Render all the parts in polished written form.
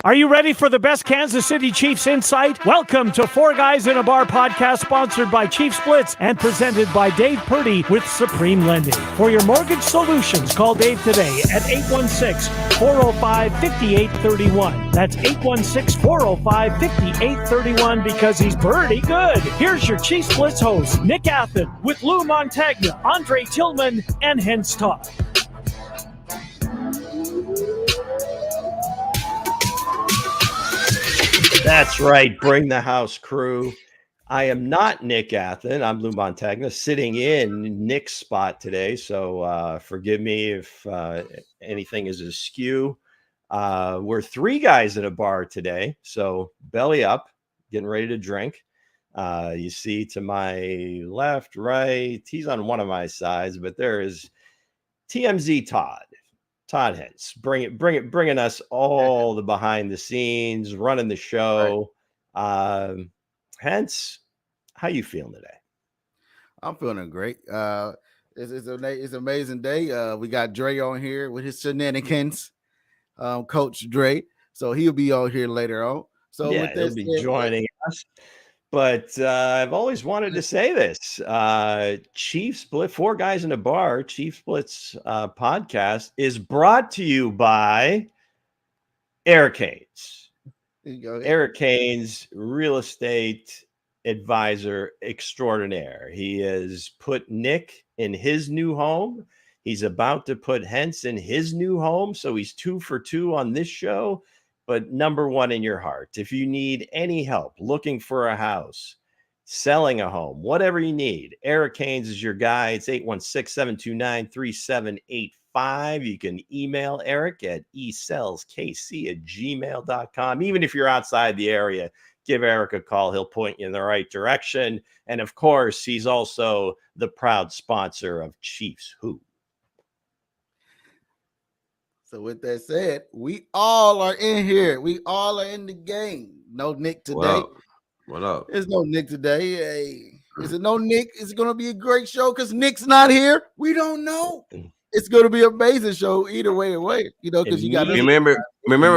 Are you ready for the best Kansas City Chiefs insight? Welcome to Four Guys in a Bar podcast, sponsored by Chiefs Blitz and presented by Dave Purdy with Supreme Lending. For your mortgage solutions, call Dave today at 816-405-5831. That's 816-405-5831 because he's pretty good. Here's your Chiefs Blitz host, Nick Athan, with Lou Montagna, Andre Tillman, and Hense Todd. That's right. Bring the house crew. I am not Nick Athan. I'm Lou Montagna, sitting in Nick's spot today. So forgive me if anything is askew. We're three guys in a bar today. So belly up, getting ready to drink. You see to my left, right. He's on one of my sides, but there is TMZ Todd Hense, bringing us all the behind the scenes, running the show. Right. Hense, how you feeling today? I'm feeling great. It's an amazing day. We got Dre on here with his shenanigans, Coach Dre. So he'll be on here later on. So yeah, he'll be joining us. But I've always wanted to say this. Chiefs Blitz, Four Guys in a Bar, Chiefs Blitz podcast is brought to you by Eric Haynes. Eric Haynes, real estate advisor extraordinaire. He has put Nick in his new home. He's about to put Hense in his new home. So he's 2 for 2 on this show. But number one in your heart, if you need any help looking for a house, selling a home, whatever you need, Eric Haynes is your guy. It's 816-729-3785. You can email Eric at esellskc@gmail.com. Even if you're outside the area, give Eric a call. He'll point you in the right direction. And of course, he's also the proud sponsor of Chiefs Who. So with that said, we all are in here. We all are in the game. No Nick today. What up? There's no Nick today. Hey, is it no Nick? Is it going to be a great show because Nick's not here? We don't know. It's going to be an amazing show either way. You know, because you got to remember,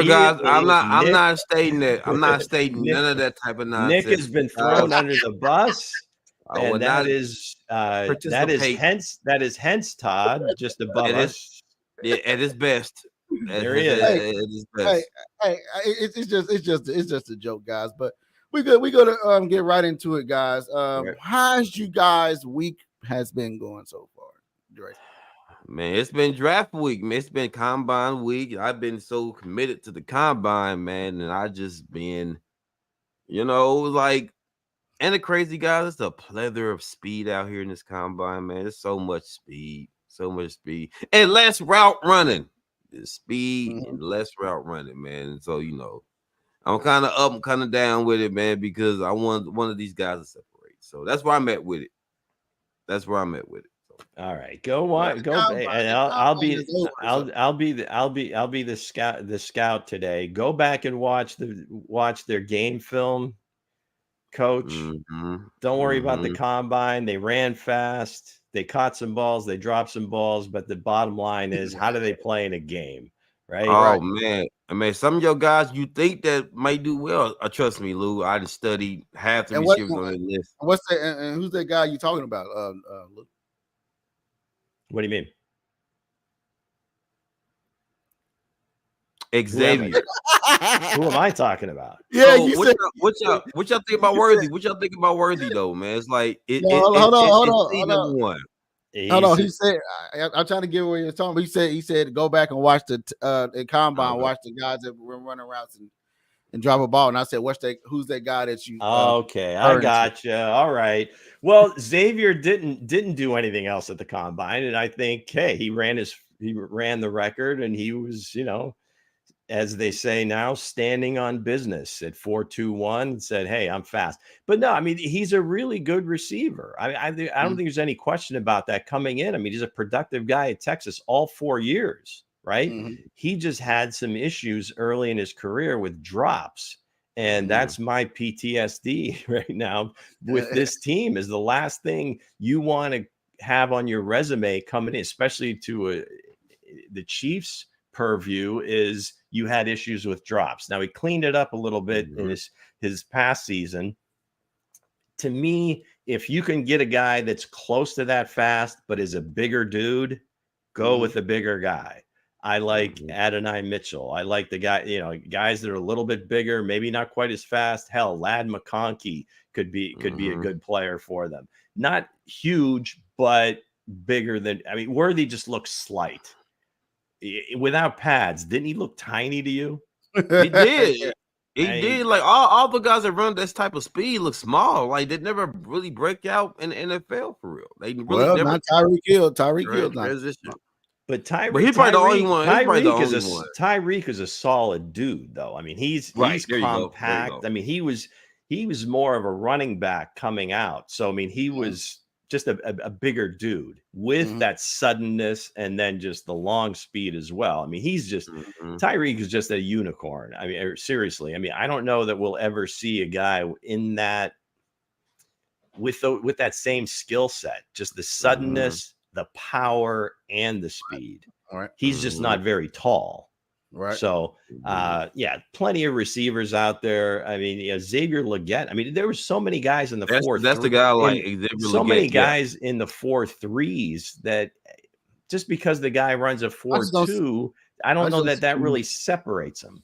guys. I'm not stating that. I'm not stating none of that type of nonsense. Nick has been thrown under the bus. And that is Hense. That is Hense Todd, just above us. Yeah, at his best. There he is. It's just a joke, guys. But we're gonna get right into it, guys. How's you guys' week has been going so far, Drake? Man, it's been draft week, man. It's been combine week. I've been so committed to the combine, man, and I just been, like, and the crazy guys, it's a plethora of speed out here in this combine, man. There's so much speed. So much speed and less route running. Speed and less route running, man. So I'm kind of up, kind of down with it, man, because I want one of these guys to separate. So that's where I'm at with it. So. All right, go on, go. And I'll be the scout today. Go back and watch their game film, Coach. Don't worry about the combine. They ran fast. They caught some balls, they dropped some balls, but the bottom line is, how do they play in a game, right? Oh, man. I mean, some of your guys you think that might do well. Trust me, Lou, I just studied half the receivers on the list. What's that? And who's that guy you talking about, Lou? What do you mean? Xavier. Who am I talking about? Yeah, so what y'all think about Worthy? What y'all think about Worthy though, man? It's like hold on. Hold on. He said, I'm trying to get where you're talking. But he said go back and watch the combine, watch the guys that were running routes and drop a ball. And I said, who's that guy that you? Okay, I got you. All right. Well, Xavier didn't do anything else at the combine, and I think he ran the record, and he was as they say now, standing on business at 4.21 and said, hey, I'm fast. But no, I mean, he's a really good receiver. I don't think there's any question about that coming in. I mean, he's a productive guy at Texas all 4 years, right? He just had some issues early in his career with drops. And that's my PTSD right now with this team, is the last thing you want to have on your resume coming in, especially to the Chiefs purview is you had issues with drops. Now he cleaned it up a little bit in his past season. To me, if you can get a guy that's close to that fast, but is a bigger dude, go with the bigger guy. I like Adonai Mitchell. I like the guy, guys that are a little bit bigger, maybe not quite as fast. Hell, Ladd McConkey could be a good player for them. Not huge, but bigger than. I mean, Worthy just looks slight without pads. Didn't he look tiny to you? He did. He did. Like all the guys that run this type of speed look small. Like they never really break out in the NFL for real. They really never. Not Tyreek Hill. Tyreek Hill transition. But Tyreek, but he's probably the only one. Tyreek is a solid dude, though. I mean, he's compact. I mean, he was more of a running back coming out. So I mean, he was just a bigger dude with that suddenness and then just the long speed as well. I mean, he's just Tyreek is just a unicorn. I mean, seriously. I mean, I don't know that we'll ever see a guy in that with that same skill set, just the suddenness, the power, and the speed. All right. He's just not very tall. Right. So, plenty of receivers out there. I mean, Xavier Legette. I mean, there were so many guys in the 4.3. That's the guy like Xavier so many guys in the 4.3s that just because the guy runs a 4.2, I don't know that really separates him.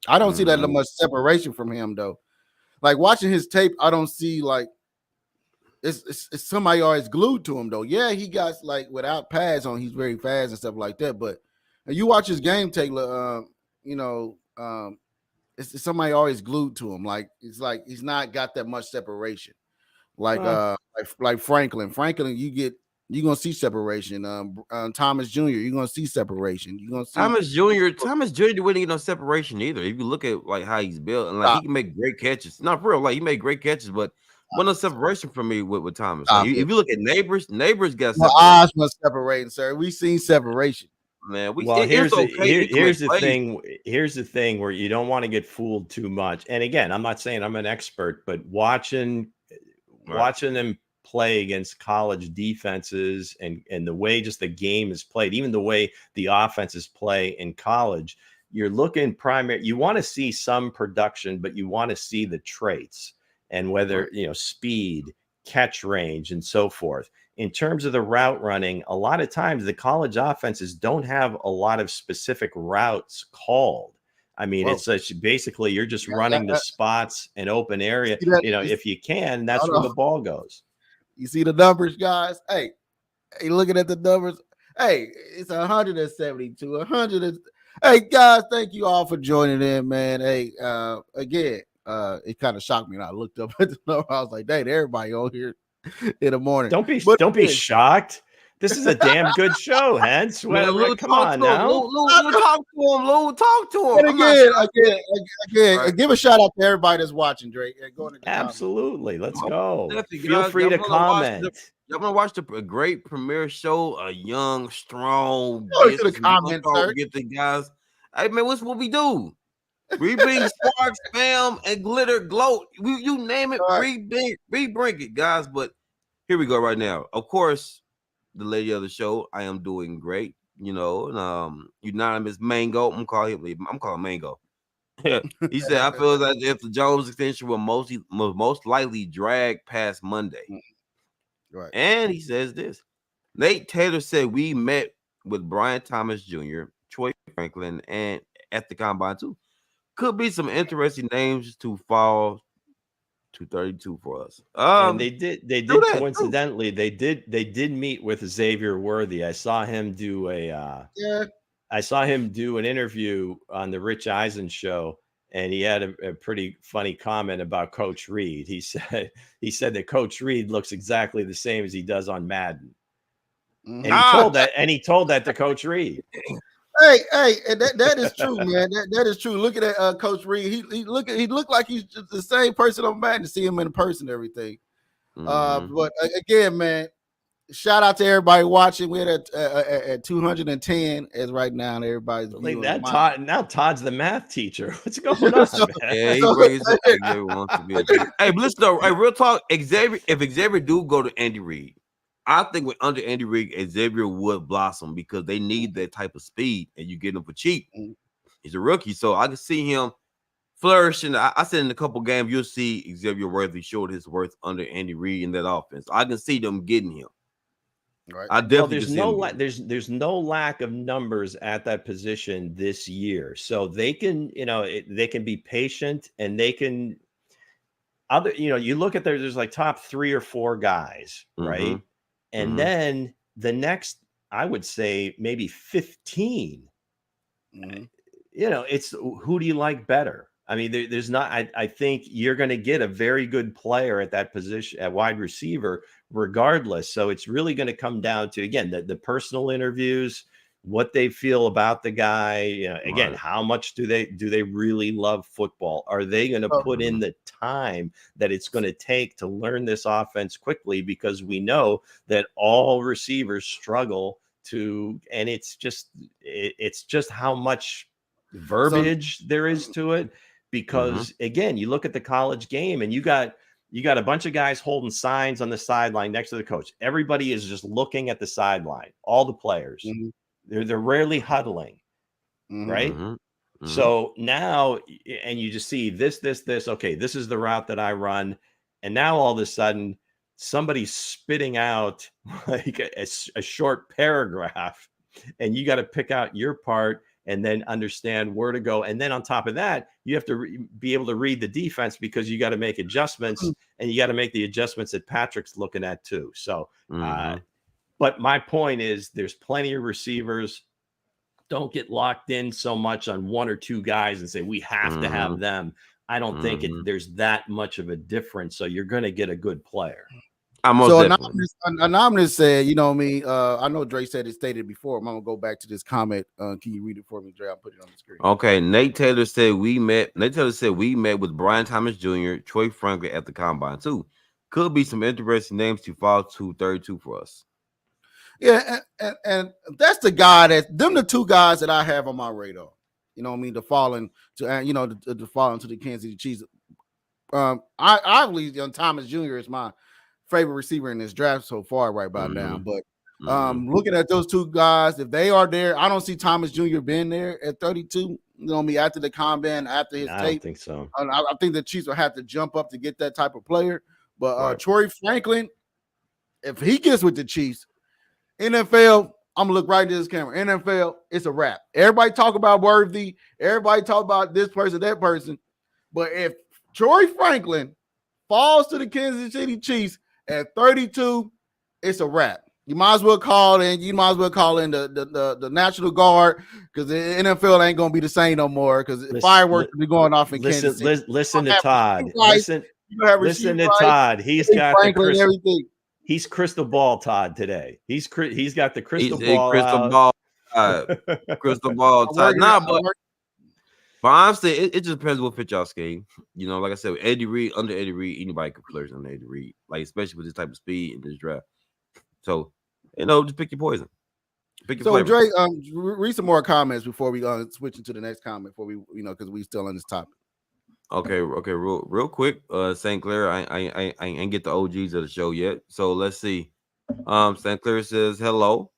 I don't see that much separation from him though. Like watching his tape, I don't see like it's somebody always glued to him though. Yeah, he got like without pads on, he's very fast and stuff like that, but. And you watch his game take, it's somebody always glued to him. Like it's like he's not got that much separation. Like Franklin. Franklin, you're gonna see separation. Thomas Jr., you're gonna see separation. You're gonna see Thomas Jr. wouldn't get no separation either. If you look at like how he's built and like he can make great catches. Not for real, like he made great catches, but no separation for me with Thomas. Like, if you look at neighbors got separation. Eyes must separate, sir. We seen separation. Man, here's the thing where you don't want to get fooled too much. And again, I'm not saying I'm an expert, but watching them play against college defenses and the way just the game is played, even the way the offenses play in college, you're looking you want to see some production, but you want to see the traits and whether, speed, catch range, and so forth. In terms of the route running, a lot of times the college offenses don't have a lot of specific routes called. I mean, it's basically you're just running the spots and open area. If you can, that's where the ball goes. You see the numbers, guys? Hey, looking at the numbers. Hey, it's 172, 100. Hey, guys, thank you all for joining in, man. Hey, again, it kind of shocked me when I looked up at the number. I was like, dang, everybody on here in the morning. Don't be shocked. This is a damn good show, Hense. Well, come on now. Lou, talk to him. Again, give a shout out to everybody that's watching, Drake. Absolutely. Let's go. Feel free to comment. Y'all want to watch a great premiere show, a young, strong. Go to the comments, sir. Get the guys. Hey, man, what's what we do? We bring sparks, fam, and glitter, glow. You name it, we bring it, guys. But here we go right now. Of course, the lady of the show, I am doing great. Unanimous Mango. I'm calling Mango. He said, I feel that if the Jones extension will most likely drag past Monday. Right. And he says this. Nate Taylor said we met with Brian Thomas Jr., Troy Franklin, and at the combine too. Could be some interesting names to fall to 32 for us. And they did coincidentally, they did meet with Xavier Worthy. I saw him do an interview on the Rich Eisen show, and he had a pretty funny comment about Coach Reed. He said that Coach Reed looks exactly the same as he does on Madden. And he told that to Coach Reed. Hey, and that is true, man. That is true. Looking at Coach Reed, he looked like he's just the same person on Madden. To see him in person, and everything. But again, man, shout out to everybody watching. We're at 210 as right now, and everybody's viewing. Now Todd's the math teacher. What's going on? Yeah, he brings Xavier wants to be. Hey, but listen though. Hey, real talk. If Xavier do go to Andy Reid, I think with under Andy Reid, Xavier would blossom because they need that type of speed, and you get him for cheap. He's a rookie, so I can see him flourishing. I said in a couple games, you'll see Xavier Worthy showed his worth under Andy Reid in that offense. I can see them getting him. Right. I definitely there's no lack of numbers at that position this year, so they can they can be patient and they can you look at there's like top 3 or 4 guys, right? And then the next, I would say maybe 15. It's who do you like better? I mean, there's not. I think you're going to get a very good player at that position at wide receiver, regardless. So it's really going to come down to, again, the personal interviews, what they feel about the guy. Again, how much do they really love football? Are they going to put in the time that it's going to take to learn this offense quickly? Because we know that all receivers struggle to, and it's just how much verbiage there is to it. Because again, you look at the college game and you got a bunch of guys holding signs on the sideline next to the coach. Everybody is just looking at the sideline, all the players. They're rarely huddling, right? So now, and you just see this, okay, this is the route that I run. And now all of a sudden somebody's spitting out like a short paragraph, and you got to pick out your part and then understand where to go. And then on top of that, you have to be able to read the defense, because you got to make adjustments, and you got to make the adjustments that Patrick's looking at too. So, but my point is, there's plenty of receivers. Don't get locked in so much on 1 or 2 guys and say, we have to have them. I don't think there's that much of a difference. So you're going to get a good player. Anonymous said, I know Dre said it stated before. I'm gonna go back to this comment. Can you read it for me, Dre? I'll put it on the screen. Okay. Nate Taylor said we met with Brian Thomas Jr., Troy Franklin at the combine too. Could be some interesting names to fall to 32 for us. Yeah, and that's the guy the 2 guys that I have on my radar. To fall into the Kansas City Chiefs. I believe Thomas Jr. is my favorite receiver in this draft so far right about now. But looking at those 2 guys, if they are there, I don't see Thomas Jr. being there at 32. After the combine, after his tape. I don't think so. I think the Chiefs will have to jump up to get that type of player. But Troy Franklin, if he gets with the Chiefs, NFL, I'm gonna look right into this camera. NFL, it's a wrap. Everybody talk about Worthy. Everybody talk about this person, that person. But if Troy Franklin falls to the Kansas City Chiefs at 32, it's a wrap. You might as well call in. The National Guard, because the NFL ain't gonna be the same no more. Because fireworks will be going off in Kansas City. Listen to Todd. Listen to Todd. He's got Franklin and everything. He's crystal ball Todd today. He's got the crystal ball. Todd. But honestly, it just depends what fit y'all scheme. Like I said, with Eddie Reid, under Eddie Reid, anybody can flourish under Eddie Reid, like especially with this type of speed in this draft. So, just pick your poison. Pick your flavor. Dre, read some more comments before we switch into the next comment. Before we, because we still on this topic. Okay, real quick. St. Clair, I ain't get the OGs of the show yet. So let's see. St. Clair says hello.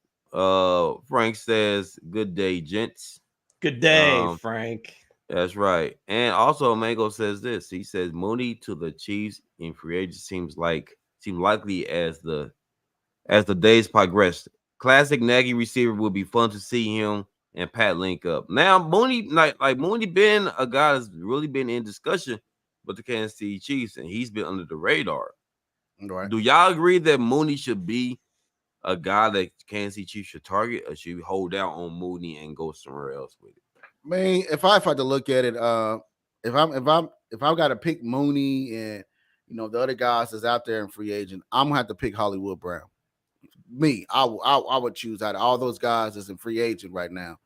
Frank says good day, gents. Good day, Frank. That's right. And also Mango says this. He says Mooney to the Chiefs in free agency seems likely as the days progress. Classic Nagy receiver would be fun to see him and Pat link up. Now Mooney, like Mooney, been a guy that's really been in discussion with the Kansas City Chiefs, and he's been under the radar. Right. Do y'all agree that Mooney should be a guy that Kansas City Chiefs should target, or should we hold out on Mooney and go somewhere else with it? I mean, if I had to look at it, if I've got to pick Mooney and the other guys that's out there in free agent, I'm gonna have to pick Hollywood Brown. I would choose out of all those guys that's in free agent right now.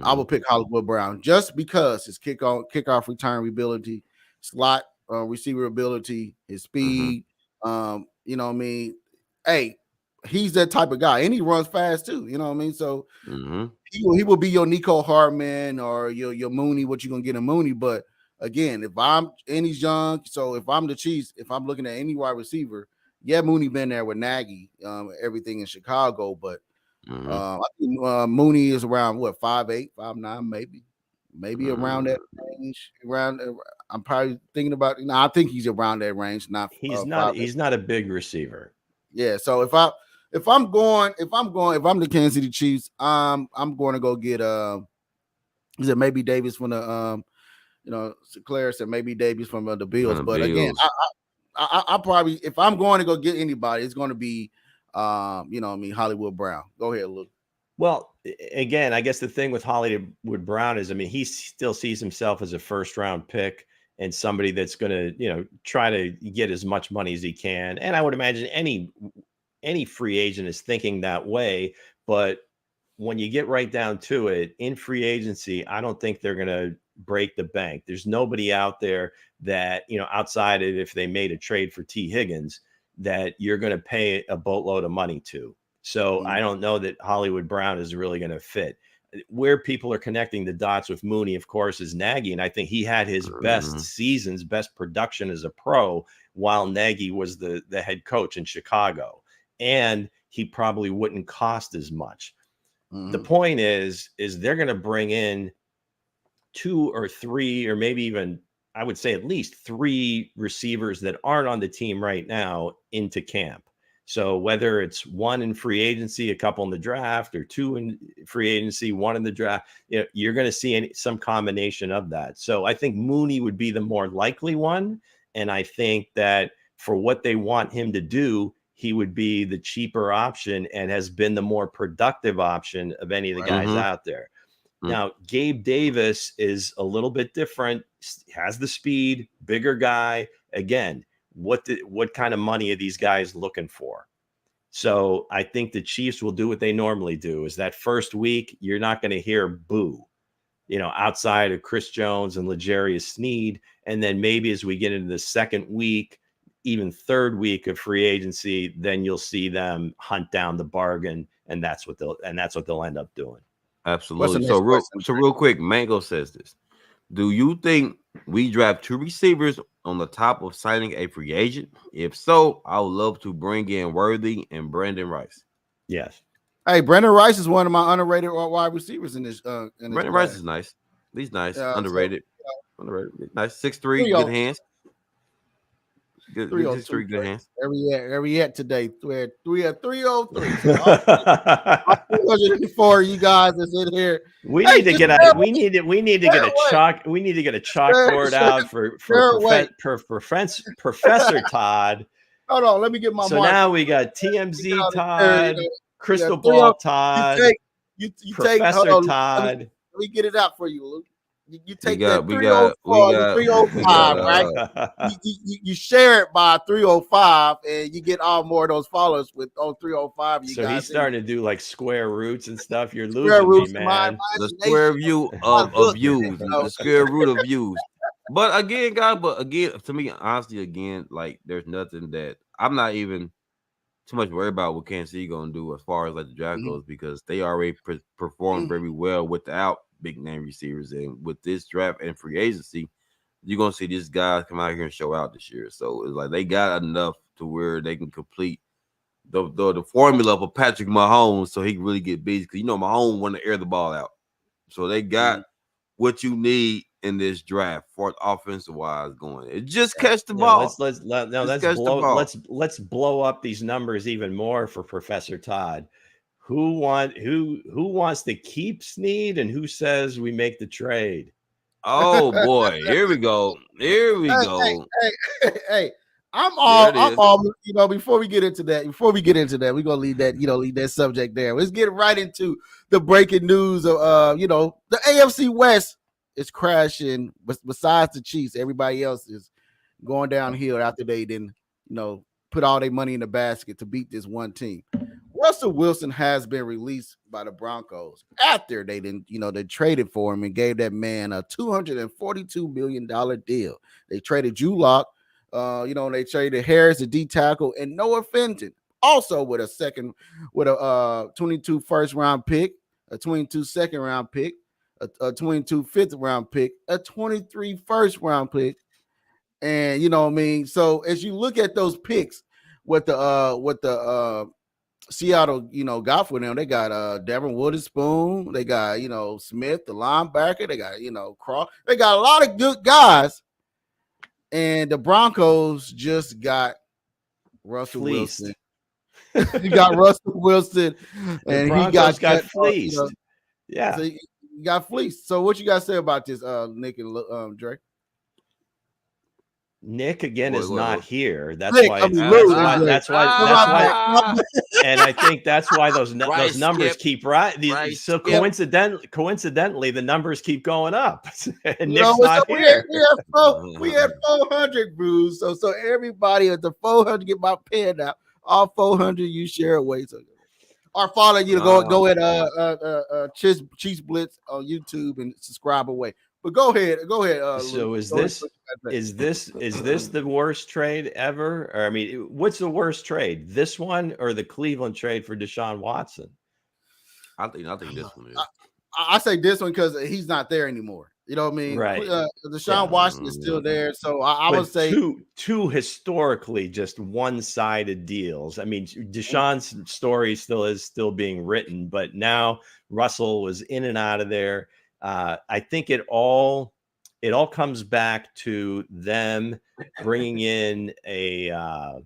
I would pick Hollywood Brown just because his kickoff return ability, slot receiver ability, his speed. Hey, he's that type of guy, and he runs fast too. You know what I mean? So he will be your Nico Hardman or your Mooney. What you gonna get a Mooney? But again, and he's young, so if I'm the Chiefs, if I'm looking at any wide receiver, Yeah, Mooney been there with Nagy, everything in Chicago, but I think Mooney is around what 5'8", 5'9", maybe around that range. I'm probably thinking about. I think he's around that range. He's not a big receiver. Yeah. So if I'm the Kansas City Chiefs, I'm going to go get is it maybe Davis from the Sinclair said maybe Davis from the Bills. But again, I probably, if I'm going to go get anybody, it's going to be Hollywood Brown. Go ahead, Luke. Well, again, I guess the thing with Hollywood Brown is, he still sees himself as a first round pick and somebody that's going to, try to get as much money as he can. And I would imagine any free agent is thinking that way. But when you get right down to it, in free agency, I don't think they're going to break the bank. There's nobody out there that, outside of if they made a trade for T. Higgins, that you're going to pay a boatload of money to. So I don't know that Hollywood Brown is really going to fit. Where people are connecting the dots with Mooney, of course, is Nagy. And I think he had his best seasons, best production as a pro while Nagy was the head coach in Chicago. And he probably wouldn't cost as much. The point is they're going to bring in 2 or 3, or maybe even, I would say at least 3 receivers that aren't on the team right now into camp. So whether it's 1 in free agency, a couple in the draft, or 2 in free agency, 1 in the draft, you're going to see some combination of that. So I think Mooney would be the more likely one. And I think that for what they want him to do, he would be the cheaper option and has been the more productive option of any of the guys out there. Now, Gabe Davis is a little bit different, has the speed, bigger guy. Again, what kind of money are these guys looking for? So I think the Chiefs will do what they normally do, is that first week, you're not going to hear boo, outside of Chris Jones and L'Jarius Sneed. And then maybe as we get into the second week, even third week of free agency, then you'll see them hunt down the bargain. And that's what they'll end up doing. Absolutely. So real quick, Mango says this. Do you think we draft 2 receivers on the top of signing a free agent? If so, I would love to bring in Worthy and Brandon Rice. Yes. Hey, Brandon Rice is one of my underrated wide receivers in this. Brandon Rice is nice. He's nice. Underrated. Underrated. Nice. 6'3", good hands. Good 6'3", good hands. Every yet today. We're 303. 304. You guys is in here. We need to get a chalkboard out for Professor Todd. Hold on, let me get my. So now we got TMZ Todd, Crystal Ball Todd, Professor Todd. Let me get it out for you, Luke. You take we that 305, right? You share it by 305, and you get all more of those followers with 305. So he's starting to do like square roots and stuff. You're losing me, man. The square view of views, the square root of views. But again, guys, to me, honestly, like there's nothing that I'm not even too much worried about what Kansas City gonna do as far as like the draft goes, because they already performed very well without big name receivers, and with this draft and free agency, you're gonna see these guys come out here and show out this year. So it's like they got enough to where they can complete the formula for Patrick Mahomes, so he can really get busy. Because Mahomes want to air the ball out, so they got what you need in this draft for offensive wise going. It just catch the ball. Let's blow up these numbers even more for Professor Todd. Who wants to keep Sneed, and who says we make the trade? Oh boy, here we go. Hey, I'm all. Before we get into that, we're gonna leave that subject there. Let's get right into the breaking news of the AFC West is crashing. Besides the Chiefs, everybody else is going downhill after they didn't put all their money in the basket to beat this one team. Russell Wilson has been released by the Broncos after they didn't, they traded for him and gave that man a $242 million deal. They traded Drew Lock, they traded Harris, the D tackle, and Noah Fenton, also with a 22 first round pick, a 22 second round pick, a 22 fifth round pick, a 23 first round pick. And So as you look at those picks, what the Seattle, got for them. They got Devin Woodspoon. They got, Smith, the linebacker. They got, Craw. They got a lot of good guys. And the Broncos just got Russell Wilson. You got Russell Wilson, and he got fleeced. Yeah, so he got fleeced. So what you got to say about this, Nick and Drake? Nick again is not here. That's Nick, why. I mean, that's why. And I think that's why those numbers keep rising. So coincidentally, the numbers keep going up. And Nick's not here. We had 400 brews. So everybody at the 400, get my pen out. All 400 you share away. So or follow you to go at Chiefs Blitz on YouTube and subscribe away. But go ahead. So is this the worst trade ever? Or I mean, what's the worst trade? This one or the Cleveland trade for Deshaun Watson? I think this one is. I say this one because he's not there anymore. You know what I mean? Right. Deshaun Watson is still there. So I would say two historically just one-sided deals. I mean, Deshaun's story is still being written, but now Russell was in and out of there. I think it all comes back to them bringing in a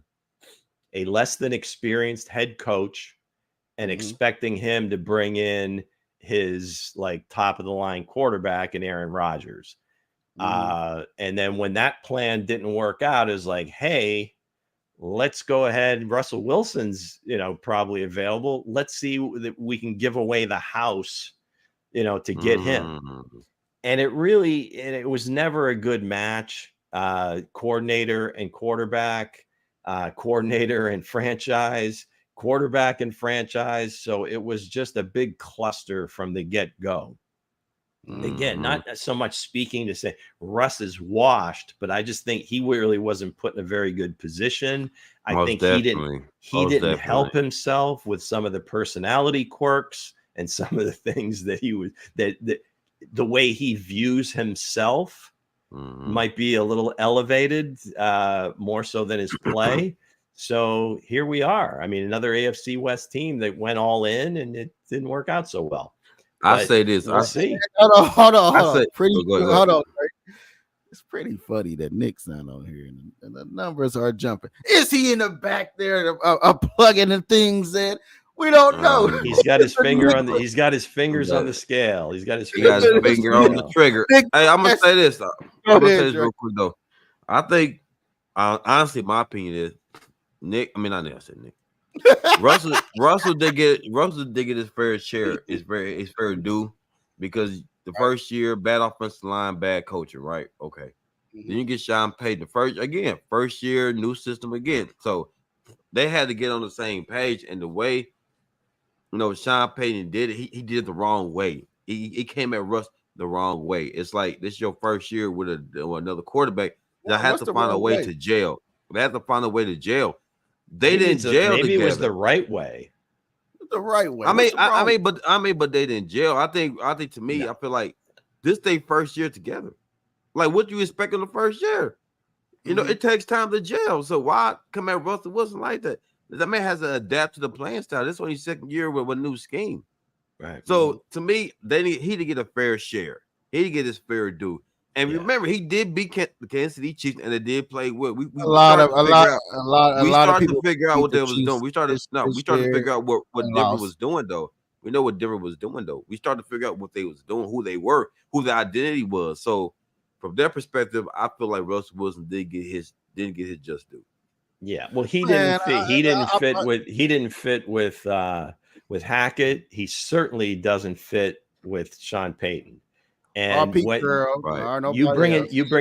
less than experienced head coach and expecting him to bring in his like top of the line quarterback in Aaron Rodgers. And then when that plan didn't work out, it was like, hey, let's go ahead. Russell Wilson's, probably available. Let's see that we can give away the house, to get him. And it was never a good match. Coordinator and quarterback, coordinator and franchise, quarterback and franchise. So it was just a big cluster from the get-go. Again, not so much speaking to say Russ is washed, but I just think he really wasn't put in a very good position. I think he didn't help himself with some of the personality quirks and some of the things that he was that the way he views himself might be a little elevated, more so than his play. So here we are. I mean, another AFC West team that went all in, and it didn't work out so well. I say this. We'll see. Hold on. It's pretty funny that Nick's not on here, and the numbers are jumping. Is he in the back there plugging the things in? We don't know. He's got his finger on the. He's got his fingers on the scale. He's got his finger on the trigger. Hey, I'm gonna say this. I'm gonna say this real quick though. I think, honestly, my opinion is Nick. I mean, not Nick. I said Nick. Russell did get his fair share. It's fair due because the first year bad offensive line, bad coaching, right? Okay. Then you get Sean Payton. First year, new system again. So they had to get on the same page, and the way Sean Payton did it, he did it the wrong way. He came at Russ the wrong way. It's like this is your first year with another quarterback. They had to find a way to jail. They had to find a way to jail. They didn't jail. Maybe together. It was the right way. The right way. But they didn't jail. I think to me, I feel like this they first year together. Like what you expect in the first year? It takes time to jail. So why come at Russell Wilson like that? That man has to adapt to the playing style. This is only second year with a new scheme. Right. So to me, he did get a fair share. He did get his fair due. And remember, he did beat the Kansas City Chiefs, and they did play well. We started to figure out what they was doing. We started to figure out what Denver was doing, though. We know what Denver was doing, though. We started to figure out what they was doing, who they were, who the identity was. So from their perspective, I feel like Russell Wilson didn't get his just due. Yeah, well, he didn't fit with Hackett. He certainly doesn't fit with Sean Payton. And what you bring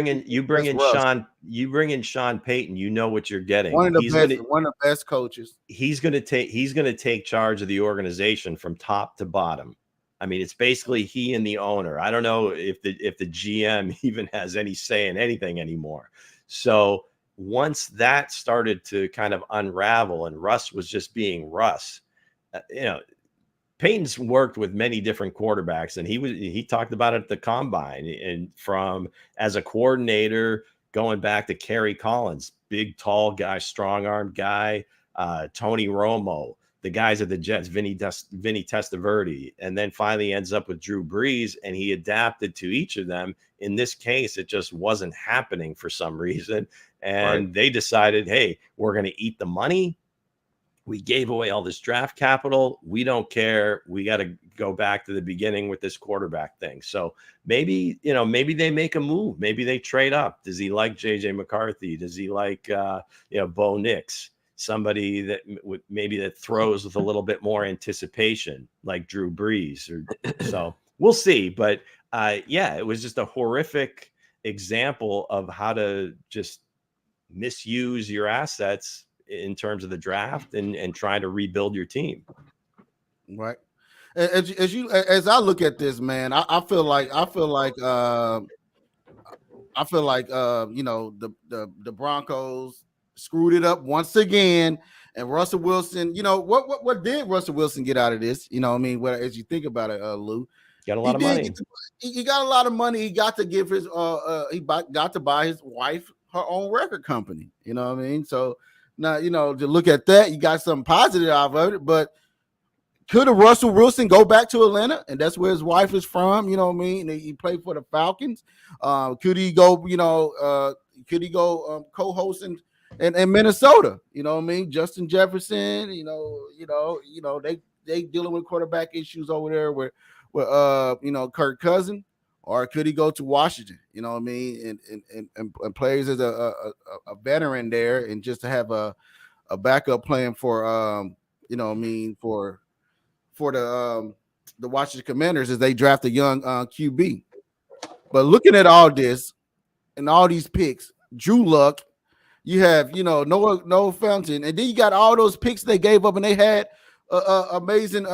in Sean Payton, you know what you're getting. One of the best coaches. He's going to take charge of the organization from top to bottom. I mean, it's basically he and the owner. I don't know if the GM even has any say in anything anymore. So once that started to kind of unravel and Russ was just being Russ, Payton's worked with many different quarterbacks, and he talked about it at the combine, and from as a coordinator going back to Kerry Collins, big, tall guy, strong-armed guy, Tony Romo, the guys at the Jets, Vinny Testaverde, and then finally ends up with Drew Brees, and he adapted to each of them. In this case, it just wasn't happening for some reason, and they decided, hey, we're going to eat the money. We gave away all this draft capital. We don't care. We got to go back to the beginning with this quarterback thing. So maybe they make a move. Maybe they trade up. Does he like JJ McCarthy? Does he like, Bo Nix? Somebody that that throws with a little bit more anticipation, like Drew Brees. So we'll see. But it was just a horrific example of how to just misuse your assets in terms of the draft and trying to rebuild your team. Right. As I look at this, man, I feel like the Broncos screwed it up once again. And Russell Wilson, what did Russell Wilson get out of this? You know what I mean? Well, as you think about it, Lou, got a lot of money. He got a lot of money. He got to give his got to buy his wife her own record company. You know what I mean? So now, to look at that, you got something positive out of it, but could a Russell Wilson go back to Atlanta? And that's where his wife is from. You know what I mean? He played for the Falcons. Could he go, co-host in Minnesota? You know what I mean? Justin Jefferson, they dealing with quarterback issues over there with Kirk Cousins. Or could he go to Washington? You know what I mean? And plays as a veteran there, and just to have a backup plan for for the Washington Commanders as they draft a young QB. But looking at all this and all these picks, Drew Luck, you have Noah Fountain, and then you got all those picks they gave up, and they had amazing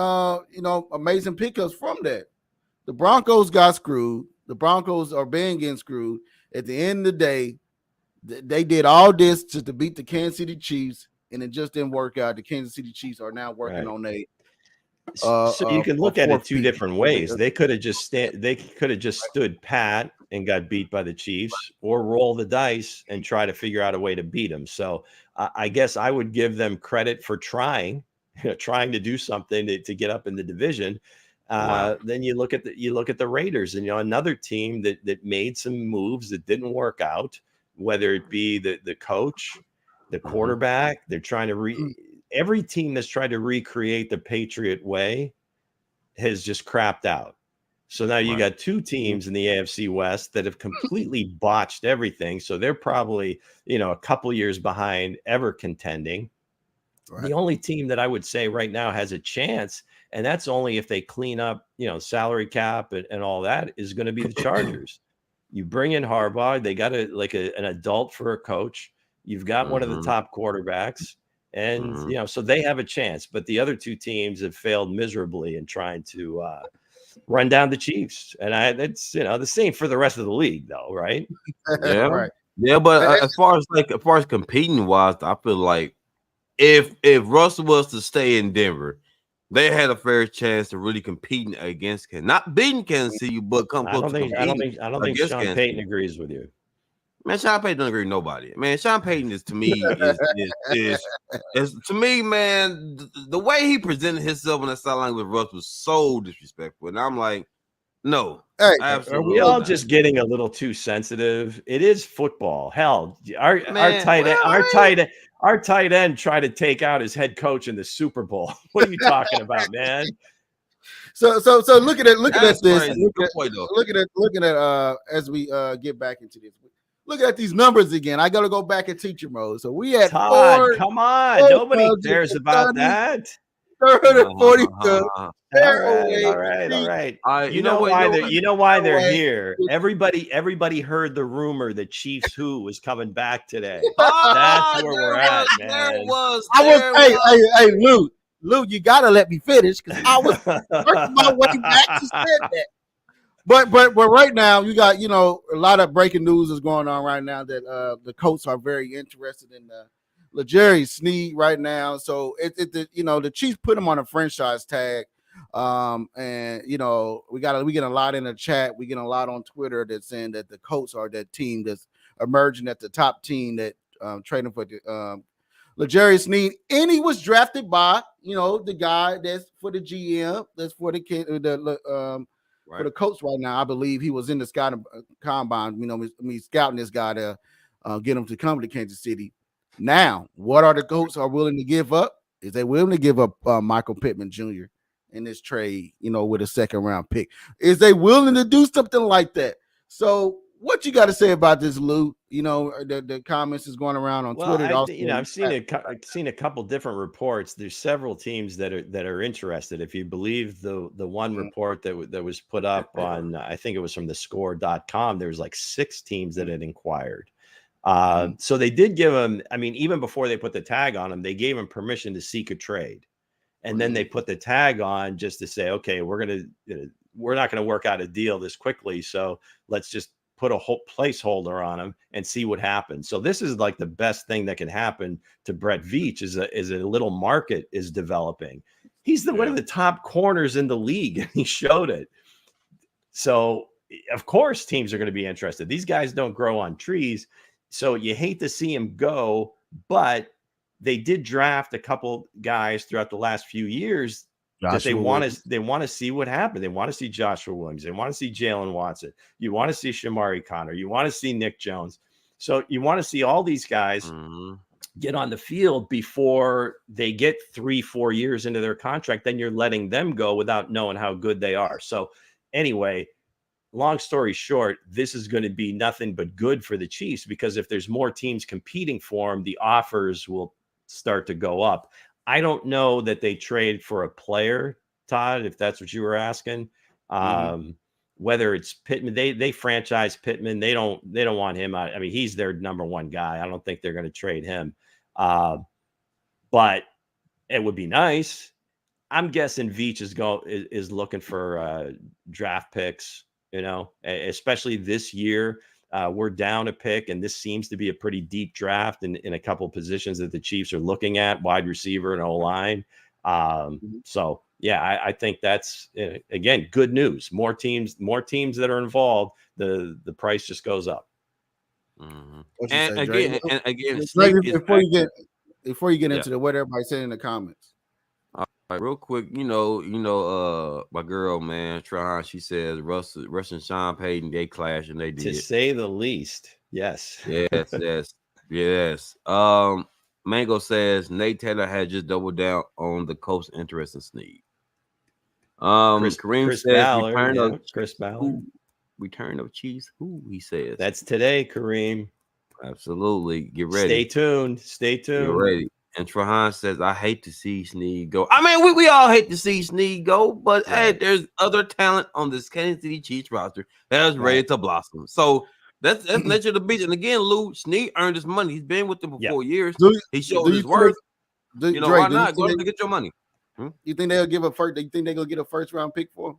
pickups from that. The Broncos got screwed. The Broncos are getting screwed. At the end of the day, they did all this just to beat the Kansas City Chiefs, and it just didn't work out. The Kansas City Chiefs are now working on so you can look at it two different ways. They could have just stood pat and got beat by the Chiefs, or roll the dice and try to figure out a way to beat them. So I guess I would give them credit for trying to do something to get up in the division. Then you look at the Raiders, and another team that made some moves that didn't work out, whether it be the coach, the quarterback. They're trying to every team that's tried to recreate the Patriot way has just crapped out. So now you got two teams in the AFC West that have completely botched everything. So they're probably, a couple years behind ever contending. Right. The only team that I would say right now has a chance, and that's only if they clean up, salary cap and all that, is going to be the Chargers. You bring in Harbaugh, they got an adult for a coach. You've got one of the top quarterbacks, and so they have a chance. But the other two teams have failed miserably in trying to run down the Chiefs, and that's the same for the rest of the league, though, right? Yeah, right. Yeah, but as far as competing wise, I feel like if Russell was to stay in Denver, they had a fair chance to really competing against not beating Kansas City, but come close to competing. I don't think Sean Payton agrees with you. Man, Sean Payton doesn't agree with nobody. Man, Sean Payton is to me is to me, man, the way he presented himself on that sideline with Russ was so disrespectful. And I'm like, no. Hey, are we all just getting a little too sensitive? It is football. Hell, our tight end tried to take out his head coach in the Super Bowl. What are you talking about, man? So looking at this, looking at as we get back into this. Look at these numbers again. I got to go back in teacher mode. So we had Todd, come on. Nobody cares about that. 40. All right. You know why they're here. Everybody heard the rumor that Chiefs Who was coming back today. That's where we're at, man. Hey, Lou, you gotta let me finish because I was working my way back to say that. But right now you got a lot of breaking news is going on right now that the Colts are very interested in L'Jarius Sneed right now. So the Chiefs put him on a franchise tag, and we get a lot in the chat. We get a lot on Twitter that's saying that the Colts are that team that's emerging at the top team that trading for the L'Jarius Sneed, and he was drafted by the guy that's for the GM, that's for the kid, for the coach right now. I believe he was in the scouting combine. Scouting this guy to get him to come to Kansas City. Now, what are the Colts are willing to give up? Is they willing to give up Michael Pittman Jr. in this trade? With a second round pick. Is they willing to do something like that? So, what you got to say about this, Lou? The comments is going around on Twitter. I've seen a couple different reports. There's several teams that are interested. If you believe the one report that was put up on, I think it was from the score.com, there was like 6 teams that had inquired. So they did give him, even before they put the tag on him, they gave him permission to seek a trade. And then they put the tag on just to say, okay, we're not going to work out a deal this quickly. So let's just put a whole placeholder on him and see what happens. So this is like the best thing that can happen to Brett Veach is a little market is developing. He's one of the top corners in the league, and he showed it. So of course teams are going to be interested. These guys don't grow on trees. So you hate to see him go, but they did draft a couple guys throughout the last few years that they want to see what happened. They want to see Joshua Williams. They want to see Jalen Watson. You want to see Shamari Connor. You want to see Nick Jones. So you want to see all these guys get on the field before they get 3-4 years into their contract. Then you're letting them go without knowing how good they are. So anyway, long story short, this is going to be nothing but good for the Chiefs, because if there's more teams competing for them, the offers will start to go up. I don't know that they trade for a player, Todd, if that's what you were asking. Whether it's Pittman, they franchise Pittman. They don't want him out. He's their number one guy. I don't think they're going to trade him. But it would be nice. I'm guessing Veach is looking for draft picks, especially this year. We're down a pick, and this seems to be a pretty deep draft in a couple of positions that the Chiefs are looking at, wide receiver and O-line. So, yeah, I think that's, again, good news. More teams that are involved, the price just goes up. And again, before you get into what everybody said in the comments. Real quick, my girl, man, Trahan, she says Russ and Sean Payton, they clash, and they did. To say the least. Yes. Yes. Mango says Nate Taylor had just doubled down on the Colts' interest in Sneed. Kareem Chris says Ballard, Chris Ballard. Return of Chiefs. Who he says. That's today, Kareem. Absolutely. Get ready. Stay tuned. Get ready. And Trahan says, I hate to see Sneed go. We all hate to see Sneed go, but hey, there's other talent on this Kansas City Chiefs roster that's ready to blossom. So that's nature of the beast. And again, Lou, Sneed earned his money. He's been with them for 4 years. He showed his worth. Why not? Go ahead and get your money. You think they'll give a first? You think they're gonna get a first round pick for him?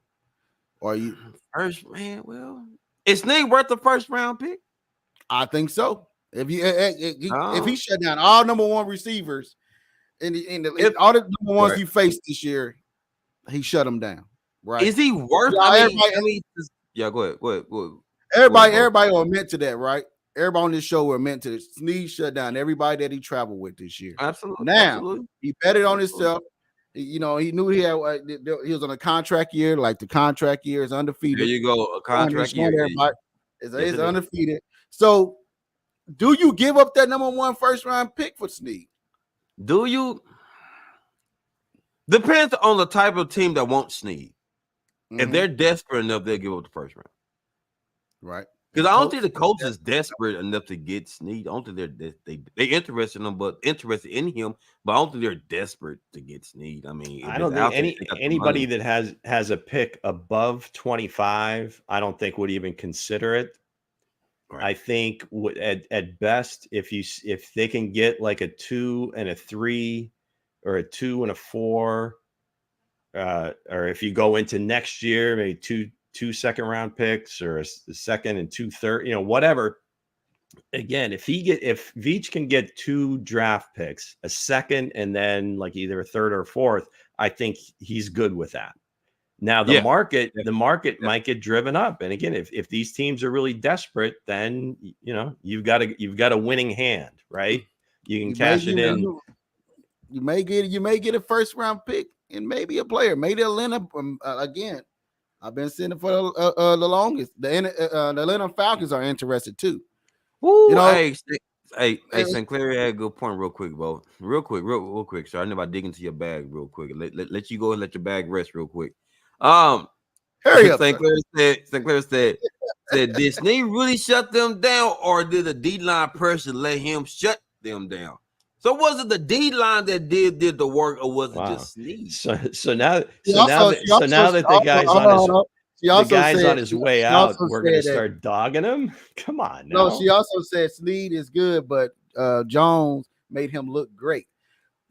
Or you first man? Well, is Sneed worth the first round pick? I think so. If he shut down all number one receivers all the number ones you faced this year, he shut them down. Right? Is he worth? Go ahead. Everybody will admit to that, right? Everybody on this show will admit to this. Sneed shut down everybody that he traveled with this year. Absolutely. Now he betted on himself. He knew he was on a contract year. Like the contract year is undefeated. There you go, a contract year. Everybody is undefeated. So, do you give up that number one first round pick for Sneed? Do you? Depends on the type of team that wants Sneed. If they're desperate enough, they'll give up the first round. Right. Because I don't think the Colts is desperate enough to get Sneed. I don't think they're interested in him, but interested in him. But I don't think they're desperate to get Sneed. I don't think anybody that has a pick above 25, I don't think would even consider it. Right. I think at best, if they can get like a 2 and a 3 or a 2 and a 4, or if you go into next year, maybe two second round picks or a second and 2 third, whatever. Again, if Veach can get 2 draft picks, a second and then like either a third or fourth, I think he's good with that. Now the market might get driven up. And again, if these teams are really desperate, then you've got a winning hand, right? You can cash it in. You may get a first round pick and maybe a player, maybe Atlanta. Again, I've been sitting for the longest. The Atlanta Falcons are interested too. Woo, hey, Sinclair had a good point real quick, bro. Real quick. So I know about digging into your bag real quick. Let you go and let your bag rest real quick. Hurry up. Sinclair said, did Sneed really shut them down, or did the D-line person let him shut them down? So was it the D-line that did the work, or was it just Sneed? So now that the guy's on his way out, we're going to start dogging him. Come on, now. No, she also said Sneed is good, but Jones made him look great.